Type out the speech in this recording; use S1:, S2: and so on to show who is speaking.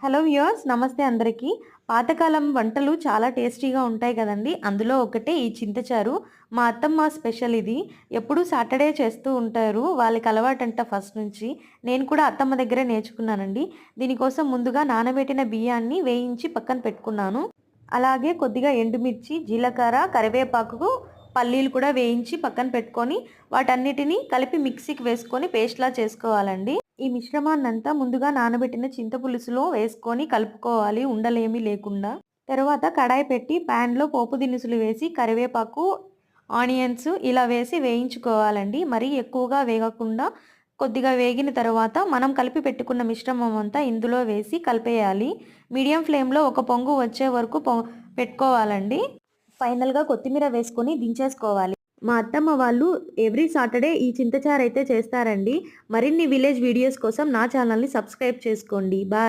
S1: Hello viewers, నమస్తే అందరికీ. పాతకాలం వంటలు చాలా టేస్టీగా ఉంటాయి కదండీ! అందులో ఒకటే ఈ చింతచారు. మా అత్తమ్మ స్పెషల్ ఇది. ఎప్పుడూ సాటర్డే చేస్తూ ఉంటారు. వాళ్ళకి అలవాటంట ఫస్ట్ నుంచి. నేను కూడా అత్తమ్మ దగ్గరే నేర్చుకున్నానండి. దీనికోసం ముందుగా నానబెట్టిన బియ్యాన్ని వేయించి పక్కన పెట్టుకున్నాను. అలాగే కొద్దిగా ఎండుమిర్చి, జీలకర్ర, కరివేపాకు, పల్లీలు కూడా వేయించి పక్కన పెట్టుకొని వాటన్నిటిని కలిపి మిక్సీకి వేసుకొని పేస్ట్‌లా చేసుకోవాలండి. ఈ మిశ్రమాన్నంతా ముందుగా నానబెట్టిన చింతపులుసులో వేసుకొని కలుపుకోవాలి ఉండలేమీ లేకుండా. తరువాత కడాయి పెట్టి ప్యాన్‌లో పోపు దినుసులు వేసి కరివేపాకు, ఆనియన్స్ ఇలా వేసి వేయించుకోవాలండి. మరీ ఎక్కువగా వేగకుండా కొద్దిగా వేగిన తర్వాత మనం కలిపి పెట్టుకున్న మిశ్రమం అంతా ఇందులో వేసి కలిపేయాలి. మీడియం ఫ్లేమ్‌లో ఒక పొంగు వచ్చే వరకు పెట్టుకోవాలండి. ఫైనల్‌గా కొత్తిమీర వేసుకొని దించేసుకోవాలి. మా అత్తమ్మ వాళ్ళు ఎవ్రీ సాటర్డే ఈ చింతచారు అయితే చేస్తారండి. మరిన్ని విలేజ్ వీడియోస్ కోసం నా ఛానల్‌ని సబ్స్క్రైబ్ చేసుకోండి. బాయ్.